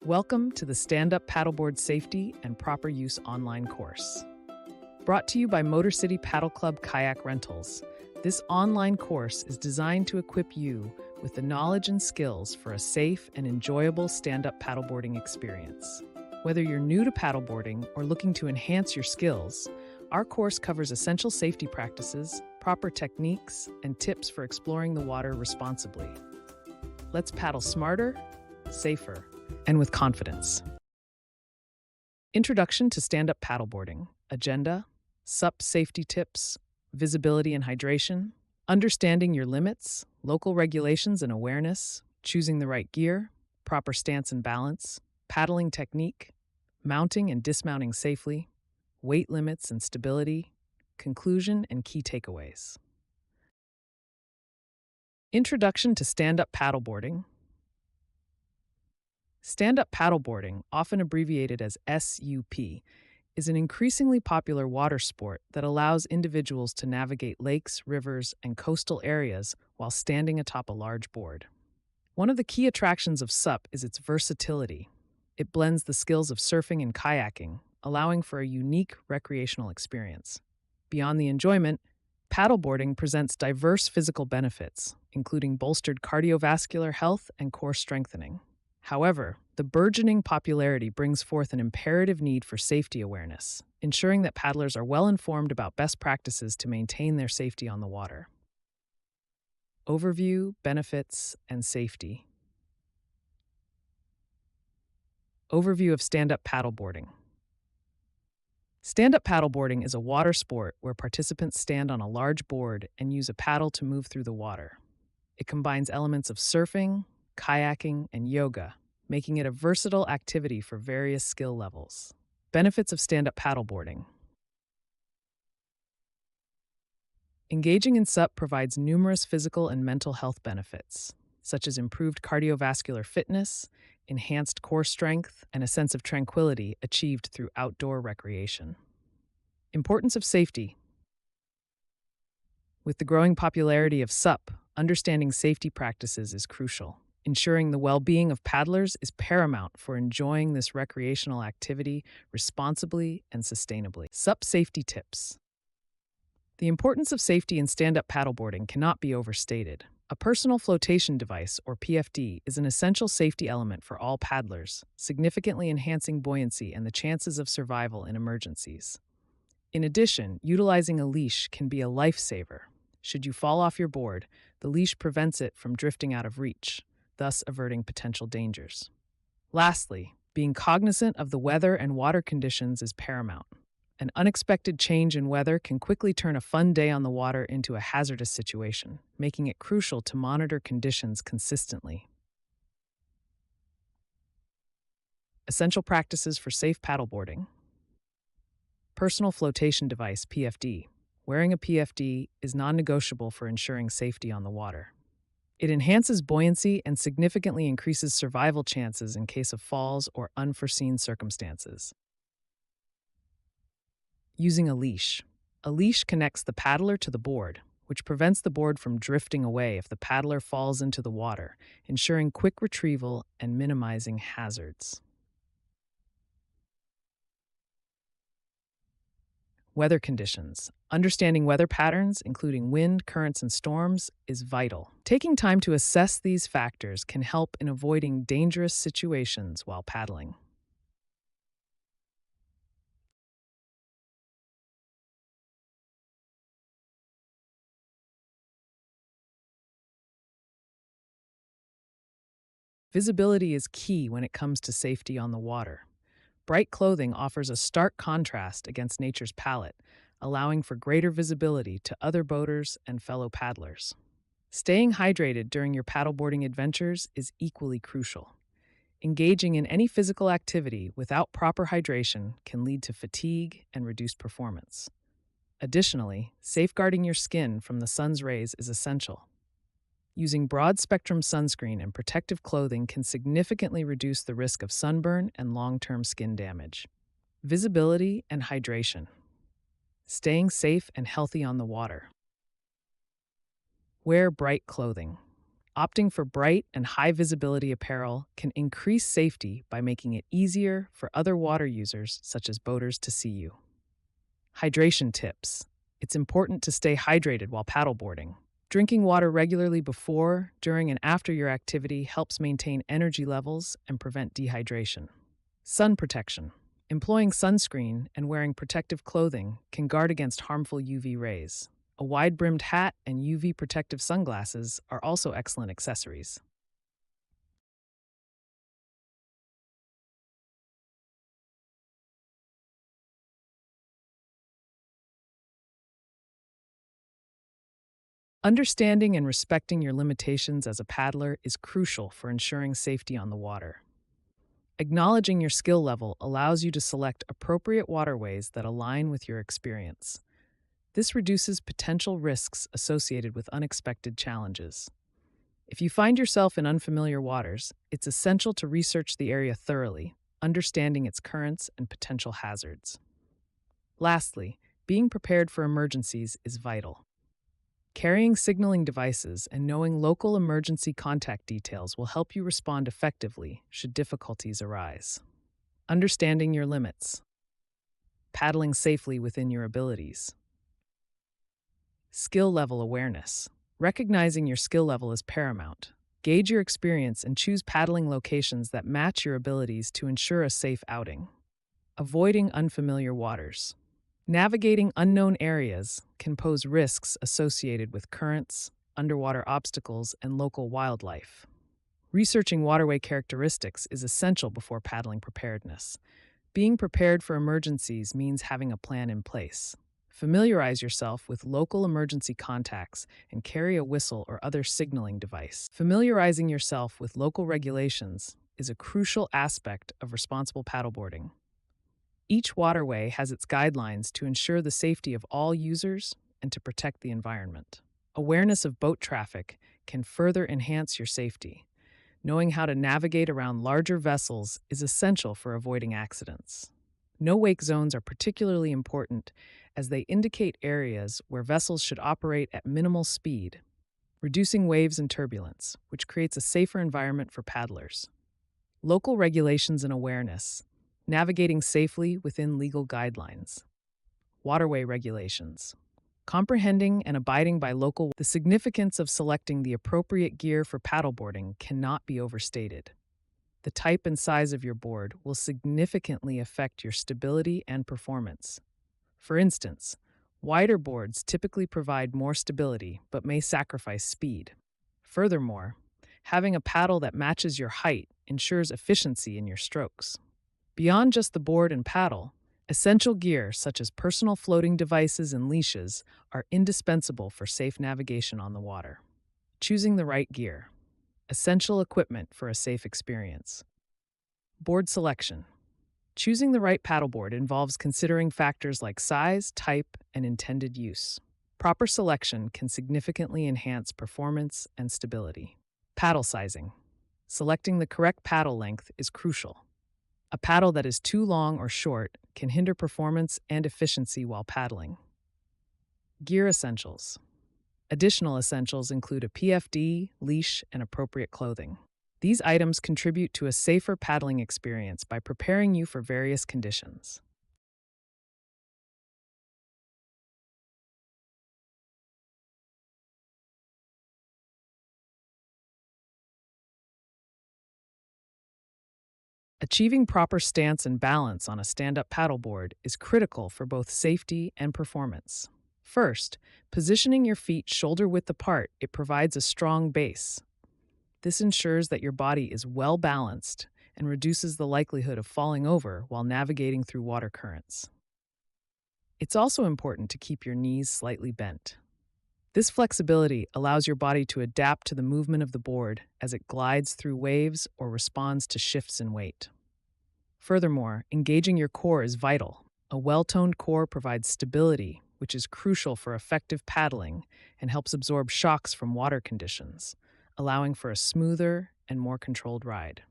Welcome to the Standup Paddleboard Safety and Proper Use online course. Brought to you by Motor City Paddle Club Kayak Rentals, this online course is designed to equip you with the knowledge and skills for a safe and enjoyable stand-up paddleboarding experience. Whether you're new to paddleboarding or looking to enhance your skills, our course covers essential safety practices, proper techniques, and tips for exploring the water responsibly. Let's paddle smarter, safer, and with confidence. Introduction to Stand-Up Paddleboarding, Agenda, SUP safety tips, visibility and hydration, understanding your limits, local regulations and awareness, choosing the right gear, proper stance and balance, paddling technique, mounting and dismounting safely, weight limits and stability, conclusion and key takeaways. Introduction to Stand-Up Paddleboarding. Stand-up paddleboarding, often abbreviated as SUP, is an increasingly popular water sport that allows individuals to navigate lakes, rivers, and coastal areas while standing atop a large board. One of the key attractions of SUP is its versatility. It blends the skills of surfing and kayaking, allowing for a unique recreational experience. Beyond the enjoyment, paddleboarding presents diverse physical benefits, including bolstered cardiovascular health and core strengthening. However, the burgeoning popularity brings forth an imperative need for safety awareness, ensuring that paddlers are well informed about best practices to maintain their safety on the water. Overview, benefits, and safety. Overview of stand-up paddleboarding. Stand-up paddleboarding is a water sport where participants stand on a large board and use a paddle to move through the water. It combines elements of surfing, kayaking, and yoga, making it a versatile activity for various skill levels. Benefits of stand-up paddleboarding. Engaging in SUP provides numerous physical and mental health benefits, such as improved cardiovascular fitness, enhanced core strength, and a sense of tranquility achieved through outdoor recreation. Importance of safety. With the growing popularity of SUP, understanding safety practices is crucial. Ensuring the well-being of paddlers is paramount for enjoying this recreational activity responsibly and sustainably. SUP safety tips. The importance of safety in stand-up paddleboarding cannot be overstated. A personal flotation device, or PFD, is an essential safety element for all paddlers, significantly enhancing buoyancy and the chances of survival in emergencies. In addition, utilizing a leash can be a lifesaver. Should you fall off your board, the leash prevents it from drifting out of reach, thus averting potential dangers. Lastly, being cognizant of the weather and water conditions is paramount. An unexpected change in weather can quickly turn a fun day on the water into a hazardous situation, making it crucial to monitor conditions consistently. Essential practices for safe paddleboarding. Personal flotation device, PFD. Wearing a PFD is non-negotiable for ensuring safety on the water. It enhances buoyancy and significantly increases survival chances in case of falls or unforeseen circumstances. Using a leash. A leash connects the paddler to the board, which prevents the board from drifting away if the paddler falls into the water, ensuring quick retrieval and minimizing hazards. Weather conditions. Understanding weather patterns, including wind, currents, and storms, is vital. Taking time to assess these factors can help in avoiding dangerous situations while paddling. Visibility is key when it comes to safety on the water. Bright clothing offers a stark contrast against nature's palette, allowing for greater visibility to other boaters and fellow paddlers. Staying hydrated during your paddleboarding adventures is equally crucial. Engaging in any physical activity without proper hydration can lead to fatigue and reduced performance. Additionally, safeguarding your skin from the sun's rays is essential. Using broad-spectrum sunscreen and protective clothing can significantly reduce the risk of sunburn and long-term skin damage. Visibility and hydration. Staying safe and healthy on the water. Wear bright clothing. Opting for bright and high visibility apparel can increase safety by making it easier for other water users, such as boaters, to see you. Hydration tips. It's important to stay hydrated while paddleboarding. Drinking water regularly before, during, and after your activity helps maintain energy levels and prevent dehydration. Sun protection. Employing sunscreen and wearing protective clothing can guard against harmful UV rays. A wide-brimmed hat and UV protective sunglasses are also excellent accessories. Understanding and respecting your limitations as a paddler is crucial for ensuring safety on the water. Acknowledging your skill level allows you to select appropriate waterways that align with your experience. This reduces potential risks associated with unexpected challenges. If you find yourself in unfamiliar waters, it's essential to research the area thoroughly, understanding its currents and potential hazards. Lastly, being prepared for emergencies is vital. Carrying signaling devices and knowing local emergency contact details will help you respond effectively should difficulties arise. Understanding your limits. Paddling safely within your abilities. Skill level awareness. Recognizing your skill level is paramount. Gauge your experience and choose paddling locations that match your abilities to ensure a safe outing. Avoiding unfamiliar waters. Navigating unknown areas can pose risks associated with currents, underwater obstacles, and local wildlife. Researching waterway characteristics is essential before paddling preparedness. Being prepared for emergencies means having a plan in place. Familiarize yourself with local emergency contacts and carry a whistle or other signaling device. Familiarizing yourself with local regulations is a crucial aspect of responsible paddleboarding. Each waterway has its guidelines to ensure the safety of all users and to protect the environment. Awareness of boat traffic can further enhance your safety. Knowing how to navigate around larger vessels is essential for avoiding accidents. No-wake zones are particularly important as they indicate areas where vessels should operate at minimal speed, reducing waves and turbulence, which creates a safer environment for paddlers. Local regulations and awareness. Navigating safely within legal guidelines. Waterway regulations. Comprehending and abiding by the significance of selecting the appropriate gear for paddleboarding cannot be overstated. The type and size of your board will significantly affect your stability and performance. For instance, wider boards typically provide more stability but may sacrifice speed. Furthermore, having a paddle that matches your height ensures efficiency in your strokes. Beyond just the board and paddle, essential gear such as personal floating devices and leashes are indispensable for safe navigation on the water. Choosing the right gear. Essential equipment for a safe experience. Board selection. Choosing the right paddleboard involves considering factors like size, type, and intended use. Proper selection can significantly enhance performance and stability. Paddle sizing. Selecting the correct paddle length is crucial. A paddle that is too long or short can hinder performance and efficiency while paddling. Gear essentials. Additional essentials include a PFD, leash, and appropriate clothing. These items contribute to a safer paddling experience by preparing you for various conditions. Achieving proper stance and balance on a stand-up paddleboard is critical for both safety and performance. First, positioning your feet shoulder-width apart, it provides a strong base. This ensures that your body is well balanced and reduces the likelihood of falling over while navigating through water currents. It's also important to keep your knees slightly bent. This flexibility allows your body to adapt to the movement of the board as it glides through waves or responds to shifts in weight. Furthermore, engaging your core is vital. A well-toned core provides stability, which is crucial for effective paddling and helps absorb shocks from water conditions, allowing for a smoother and more controlled ride.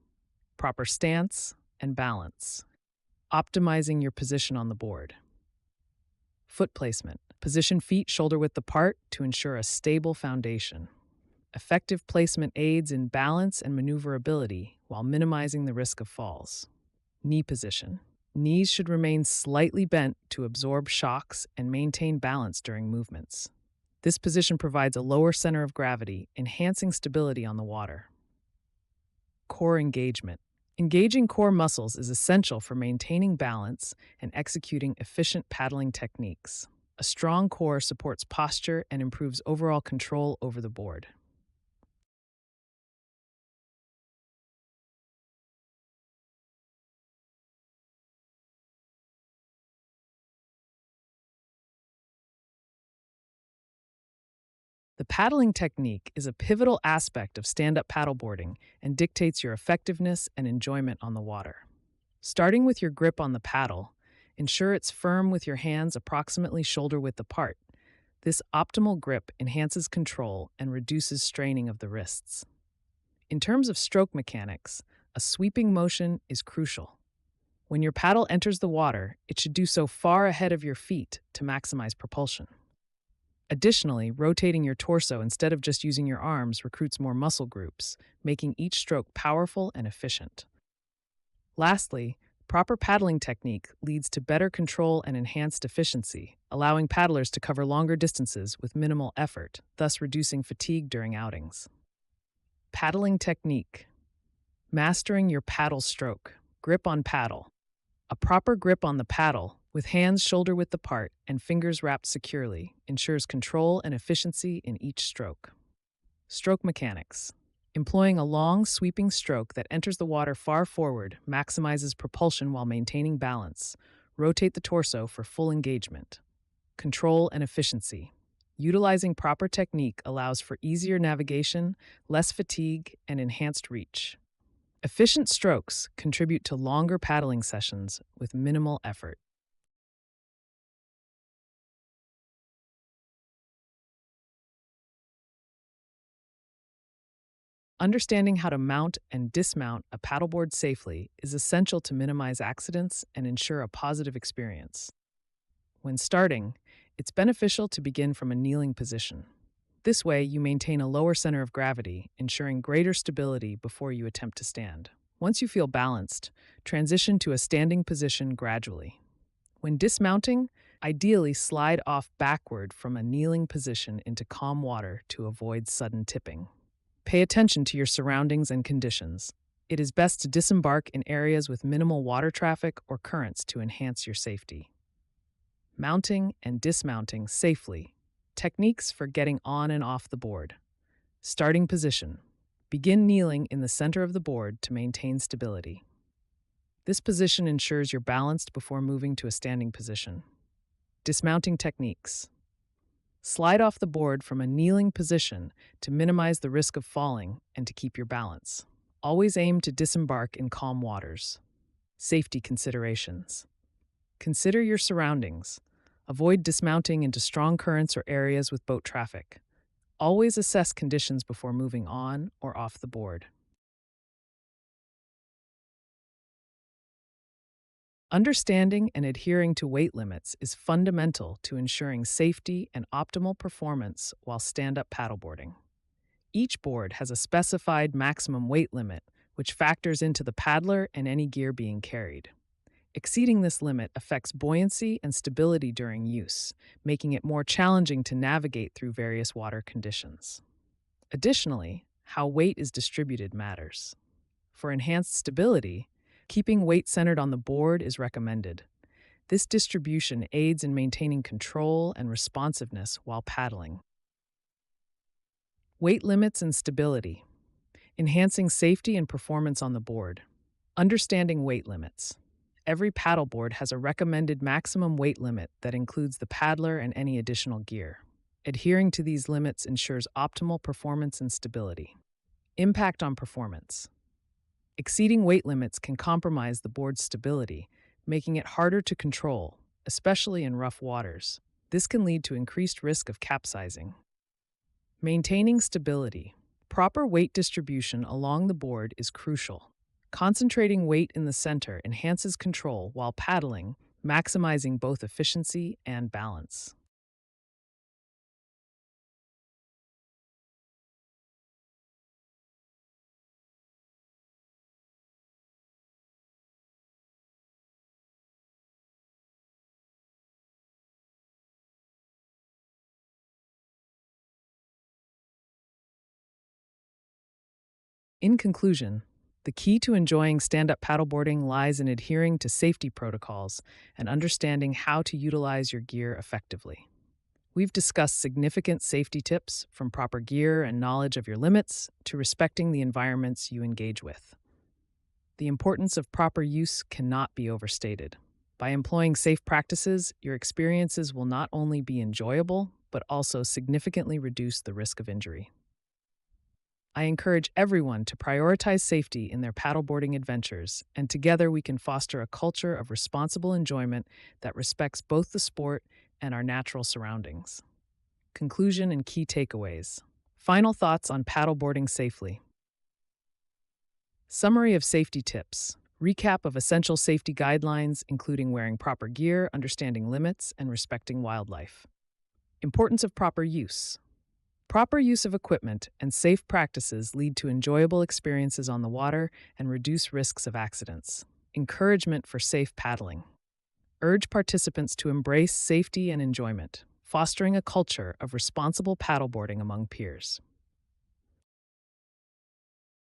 Proper stance and balance. Optimizing your position on the board. Foot placement. Position feet shoulder-width apart to ensure a stable foundation. Effective placement aids in balance and maneuverability while minimizing the risk of falls. Knee position. Knees should remain slightly bent to absorb shocks and maintain balance during movements. This position provides a lower center of gravity, enhancing stability on the water. Core engagement. Engaging core muscles is essential for maintaining balance and executing efficient paddling techniques. A strong core supports posture and improves overall control over the board. The paddling technique is a pivotal aspect of stand-up paddleboarding and dictates your effectiveness and enjoyment on the water. Starting with your grip on the paddle, ensure it's firm with your hands approximately shoulder-width apart. This optimal grip enhances control and reduces straining of the wrists. In terms of stroke mechanics, a sweeping motion is crucial. When your paddle enters the water, it should do so far ahead of your feet to maximize propulsion. Additionally, rotating your torso instead of just using your arms recruits more muscle groups, making each stroke powerful and efficient. Lastly, proper paddling technique leads to better control and enhanced efficiency, allowing paddlers to cover longer distances with minimal effort, thus reducing fatigue during outings. Paddling technique. Mastering your paddle stroke. Grip on paddle. A proper grip on the paddle, with hands shoulder-width apart and fingers wrapped securely, ensures control and efficiency in each stroke. Stroke mechanics. Employing a long, sweeping stroke that enters the water far forward maximizes propulsion while maintaining balance. Rotate the torso for full engagement. Control and efficiency. Utilizing proper technique allows for easier navigation, less fatigue, and enhanced reach. Efficient strokes contribute to longer paddling sessions with minimal effort. Understanding how to mount and dismount a paddleboard safely is essential to minimize accidents and ensure a positive experience. When starting, it's beneficial to begin from a kneeling position. This way, you maintain a lower center of gravity, ensuring greater stability before you attempt to stand. Once you feel balanced, transition to a standing position gradually. When dismounting, ideally slide off backward from a kneeling position into calm water to avoid sudden tipping. Pay attention to your surroundings and conditions. It is best to disembark in areas with minimal water traffic or currents to enhance your safety. Mounting and dismounting safely. Techniques for getting on and off the board. Starting position. Begin kneeling in the center of the board to maintain stability. This position ensures you're balanced before moving to a standing position. Dismounting techniques. Slide off the board from a kneeling position to minimize the risk of falling and to keep your balance. Always aim to disembark in calm waters. Safety considerations. Consider your surroundings. Avoid dismounting into strong currents or areas with boat traffic. Always assess conditions before moving on or off the board. Understanding and adhering to weight limits is fundamental to ensuring safety and optimal performance while stand-up paddleboarding. Each board has a specified maximum weight limit, which factors into the paddler and any gear being carried. Exceeding this limit affects buoyancy and stability during use, making it more challenging to navigate through various water conditions. Additionally, how weight is distributed matters. For enhanced stability, keeping weight centered on the board is recommended. This distribution aids in maintaining control and responsiveness while paddling. Weight limits and stability. Enhancing safety and performance on the board. Understanding weight limits. Every paddleboard has a recommended maximum weight limit that includes the paddler and any additional gear. Adhering to these limits ensures optimal performance and stability. Impact on performance. Exceeding weight limits can compromise the board's stability, making it harder to control, especially in rough waters. This can lead to increased risk of capsizing. Maintaining stability. Proper weight distribution along the board is crucial. Concentrating weight in the center enhances control while paddling, maximizing both efficiency and balance. In conclusion, the key to enjoying stand-up paddleboarding lies in adhering to safety protocols and understanding how to utilize your gear effectively. We've discussed significant safety tips, from proper gear and knowledge of your limits to respecting the environments you engage with. The importance of proper use cannot be overstated. By employing safe practices, your experiences will not only be enjoyable, but also significantly reduce the risk of injury. I encourage everyone to prioritize safety in their paddleboarding adventures, and together we can foster a culture of responsible enjoyment that respects both the sport and our natural surroundings. Conclusion and key takeaways. Final thoughts on paddleboarding safely. Summary of safety tips. Recap of essential safety guidelines, including wearing proper gear, understanding limits, and respecting wildlife. Importance of proper use. Proper use of equipment and safe practices lead to enjoyable experiences on the water and reduce risks of accidents. Encouragement for safe paddling. Urge participants to embrace safety and enjoyment, fostering a culture of responsible paddleboarding among peers.